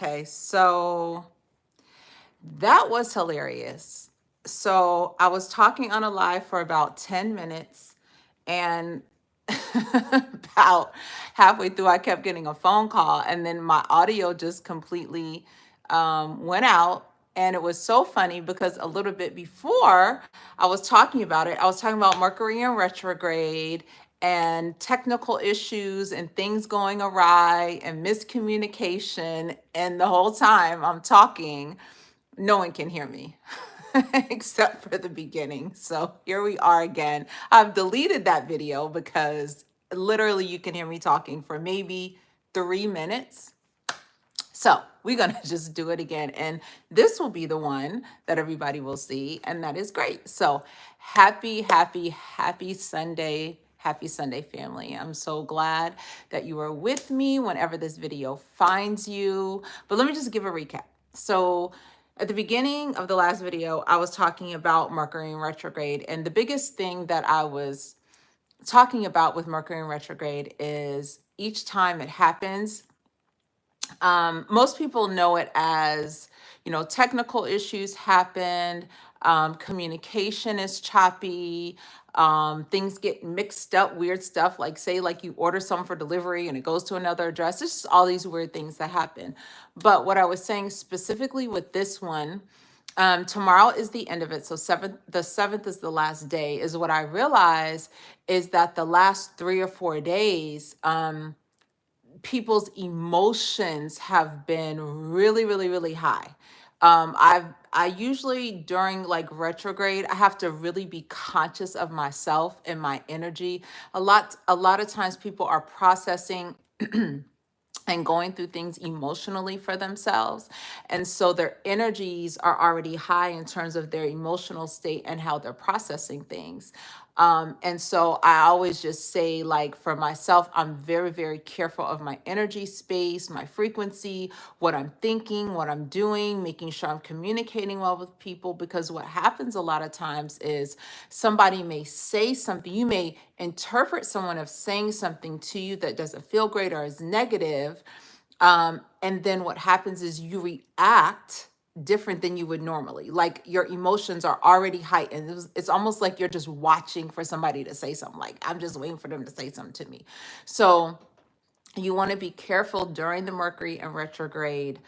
Okay, so that was hilarious. So I was talking on a live for about 10 minutes, and about halfway through, I kept getting a phone call, and then my audio just completely went out. And it was so funny because a little bit before I was talking about it, I was talking about Mercury in retrograde and technical issues and things going awry and miscommunication. And the whole time I'm talking, no one can hear me except for the beginning. So here we are again. I've deleted that video because literally you can hear me talking for maybe 3 minutes. So we're going to just do it again. And this will be the one that everybody will see. And that is great. So happy Sunday. Happy Sunday, family. I'm so glad that you are with me whenever this video finds you. But let me just give a recap. So at the beginning of the last video, I was talking about Mercury in retrograde. And the biggest thing that I was talking about with Mercury in retrograde is each time it happens, most people know it as, technical issues happened, communication is choppy, things get mixed up, weird stuff, like say like you order something for delivery and it goes to another address. It's just all these weird things that happen. But what I was saying specifically with this one, tomorrow is the end of it. So the seventh is the last day. Is what I realize is that the last 3 or 4 days, people's emotions have been really, really, really high. I usually during like retrograde, I have to really be conscious of myself and my energy. A lot of times people are processing and going through things emotionally for themselves. And so their energies are already high in terms of their emotional state and how they're processing things. And so I always just say, like, for myself, I'm very, very careful of my energy space, my frequency, what I'm thinking, what I'm doing, making sure I'm communicating well with people. Because what happens a lot of times is somebody may say something, you may interpret someone of saying something to you that doesn't feel great or is negative. And then what happens is you react different than you would normally. Like your emotions are already heightened. It's almost like you're just watching for somebody to say something. Like, I'm just waiting for them to say something to me. So you want to be careful during the Mercury and retrograde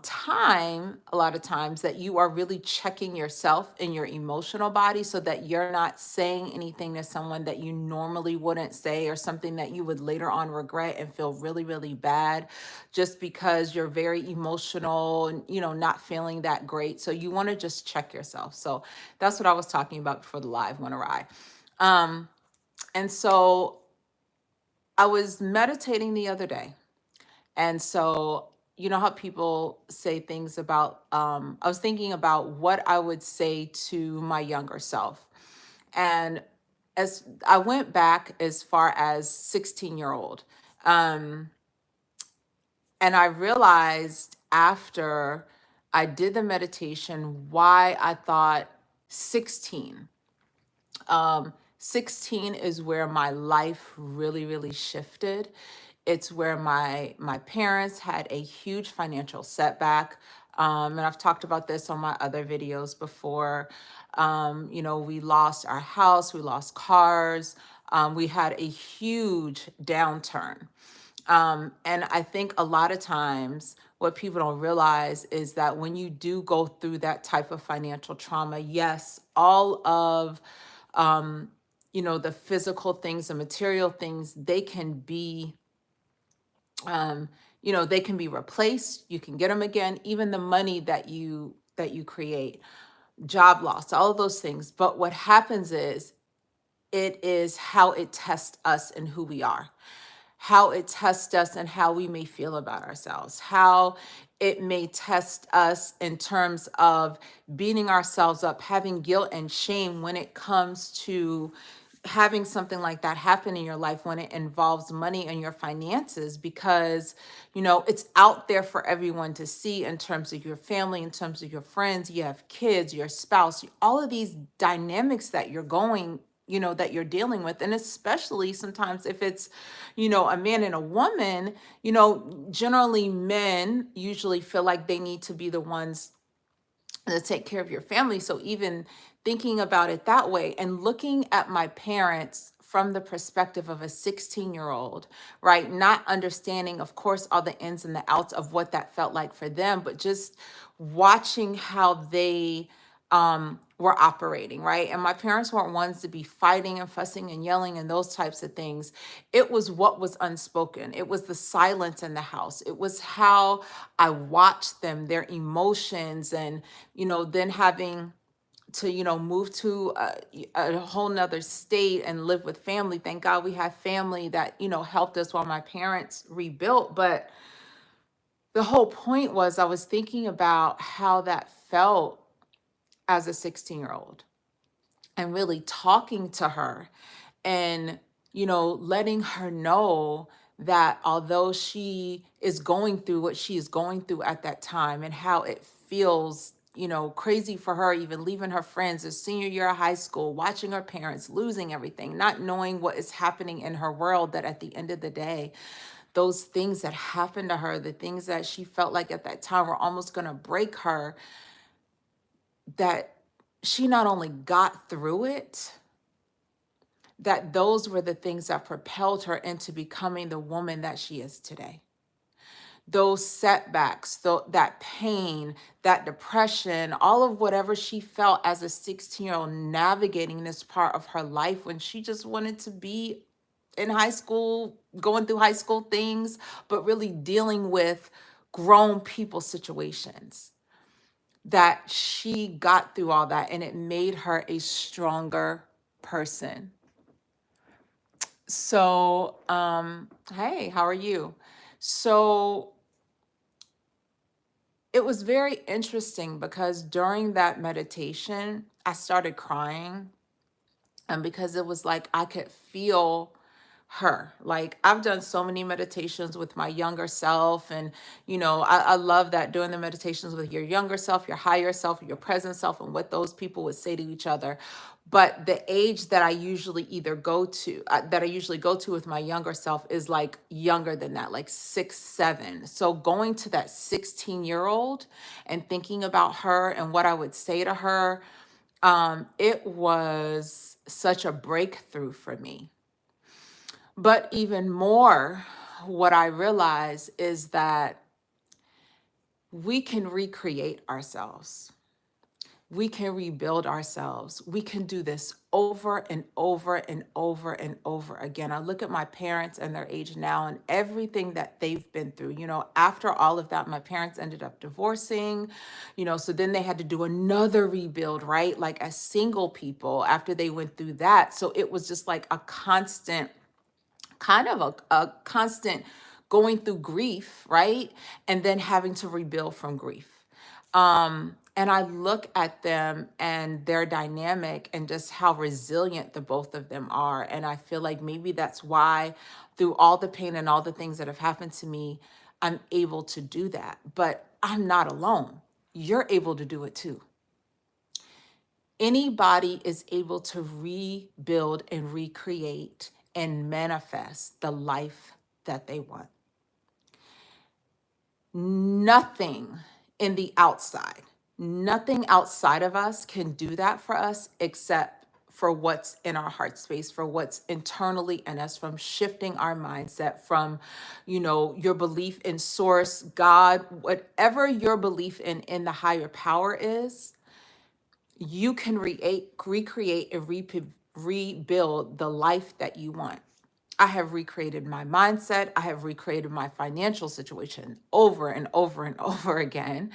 time, a lot of times, that you are really checking yourself and your emotional body so that you're not saying anything to someone that you normally wouldn't say, or something that you would later on regret and feel really, really bad just because you're very emotional and, not feeling that great. So you want to just check yourself. So that's what I was talking about before the live went awry. And so I was meditating the other day. And so, you know how people say things about, I was thinking about what I would say to my younger self. And as I went back as far as 16-year-old, um, and I realized after I did the meditation why I thought 16. 16 is where my life really, really shifted. It's where my parents had a huge financial setback. And I've talked about this on my other videos before. We lost our house, we lost cars, we had a huge downturn. And I think a lot of times what people don't realize is that when you do go through that type of financial trauma, yes, all of the physical things, the material things, they can be they can be replaced. You can get them again. Even the money that you create, job loss, all of those things. But what happens is it is how it tests us and who we are, how it tests us and how we may feel about ourselves, how it may test us in terms of beating ourselves up, having guilt and shame when it comes to having something like that happen in your life, when it involves money and your finances, because it's out there for everyone to see, in terms of your family, in terms of your friends, you have kids, your spouse, all of these dynamics that you're going that you're dealing with. And especially sometimes if it's, a man and a woman, generally men usually feel like they need to be the ones to take care of your family. So even thinking about it that way and looking at my parents from the perspective of a 16-year-old, right? Not understanding, of course, all the ins and the outs of what that felt like for them, but just watching how they were operating, right? And my parents weren't ones to be fighting and fussing and yelling and those types of things. It was what was unspoken. It was the silence in the house. It was how I watched them, their emotions, and then having to move to a whole nother state and live with family. Thank God we had family that helped us while my parents rebuilt. But the whole point was I was thinking about how that felt as a 16-year-old and really talking to her and letting her know that although she is going through what she is going through at that time and how it feels crazy for her, even leaving her friends, her senior year of high school, watching her parents, losing everything, not knowing what is happening in her world, that at the end of the day, those things that happened to her, the things that she felt like at that time were almost going to break her, that she not only got through it, that those were the things that propelled her into becoming the woman that she is today. Those setbacks, that pain, that depression, all of whatever she felt as a 16-year-old navigating this part of her life when she just wanted to be in high school, going through high school things, but really dealing with grown people situations, that she got through all that and it made her a stronger person. So, hey, how are you? So it was very interesting because during that meditation, I started crying. And because it was like I could feel her. Like I've done so many meditations with my younger self. And, I love that doing the meditations with your younger self, your higher self, your present self, and what those people would say to each other. But the age that I usually go to with my younger self is like younger than that, like 6, 7. So going to that 16-year-old and thinking about her and what I would say to her, it was such a breakthrough for me. But even more, what I realize is that we can recreate ourselves. We can rebuild ourselves. We can do this over and over and over and over again. I look at my parents and their age now and everything that they've been through. After all of that, my parents ended up divorcing, so then they had to do another rebuild, right? Like as single people after they went through that. So it was just like a constant kind of a constant going through grief, right? And then having to rebuild from grief. And I look at them and their dynamic and just how resilient the both of them are. And I feel like maybe that's why, through all the pain and all the things that have happened to me, I'm able to do that. But I'm not alone. You're able to do it too. Anybody is able to rebuild and recreate and manifest the life that they want. Nothing in the outside, nothing outside of us can do that for us except for what's in our heart space, for what's internally in us, from shifting our mindset, from, your belief in source, God, whatever your belief in the higher power is, you can recreate and rebuild the life that you want. I have recreated my mindset. I have recreated my financial situation over and over and over again.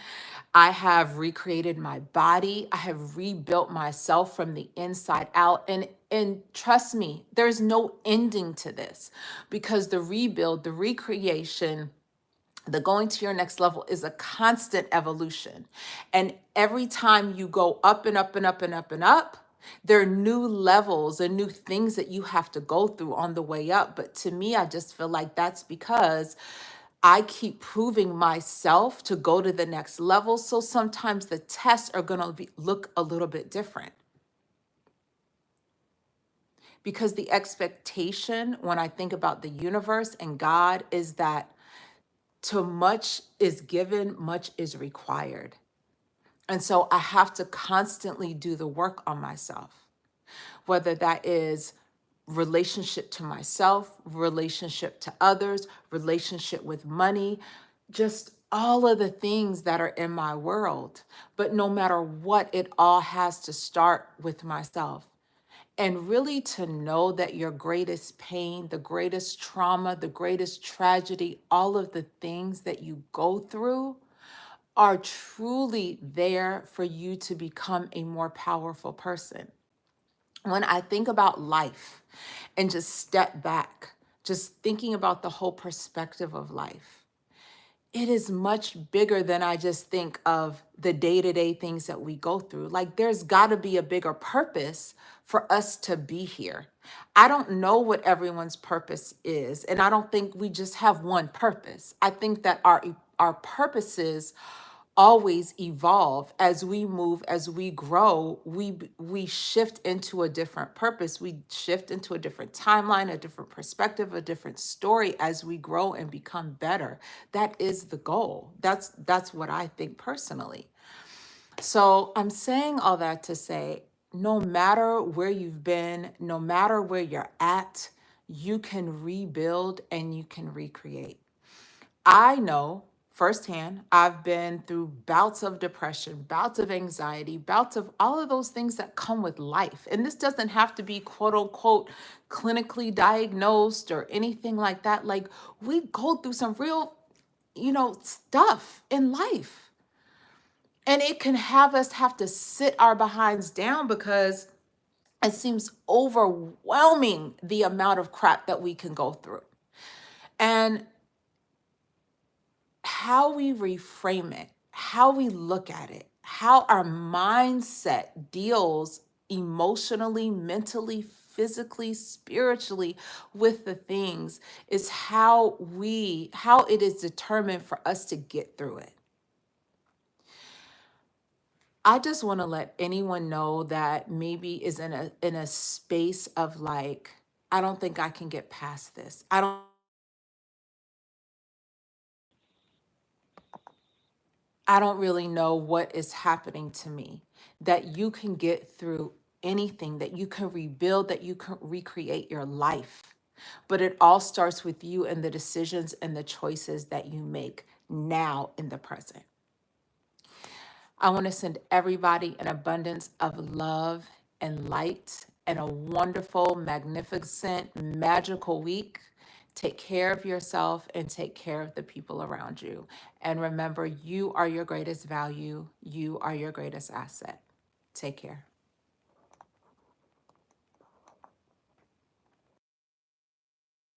I have recreated my body. I have rebuilt myself from the inside out. And trust me, there's no ending to this, because the rebuild, the recreation, the going to your next level is a constant evolution. And every time you go up and up and up and up and up, there are new levels and new things that you have to go through on the way up. But to me, I just feel like that's because I keep proving myself to go to the next level. So sometimes the tests are going to look a little bit different. because the expectation when I think about the universe and God is that to much is given, much is required. And so I have to constantly do the work on myself, whether that is relationship to myself, relationship to others, relationship with money, just all of the things that are in my world. But no matter what, it all has to start with myself. And really to know that your greatest pain, the greatest trauma, the greatest tragedy, all of the things that you go through are truly there for you to become a more powerful person. When I think about life and just step back, just thinking about the whole perspective of life, it is much bigger than I just think of the day-to-day things that we go through. Like there's got to be a bigger purpose for us to be here. I don't know what everyone's purpose is, and I don't think we just have one purpose. I think that our purposes always evolve as we move, as we grow. We shift into a different purpose, we shift into a different timeline, a different perspective, a different story as we grow and become better. That is the goal. That's what I think personally. So I'm saying all that to say, no matter where you've been, no matter where you're at, you can rebuild and you can recreate. I know firsthand, I've been through bouts of depression, bouts of anxiety, bouts of all of those things that come with life. And this doesn't have to be quote unquote clinically diagnosed or anything like that. Like we go through some real, stuff in life. And it can have us have to sit our behinds down because it seems overwhelming the amount of crap that we can go through. And how we reframe it, how we look at it, how our mindset deals emotionally, mentally, physically, spiritually with the things is how it is determined for us to get through it. I just want to let anyone know that maybe is in a space of like, I don't think I can get past this. I don't really know what is happening to me, that you can get through anything, that you can rebuild, that you can recreate your life. But it all starts with you and the decisions and the choices that you make now in the present. I want to send everybody an abundance of love and light and a wonderful, magnificent, magical week. Take care of yourself and take care of the people around you. And remember, you are your greatest value. You are your greatest asset. Take care.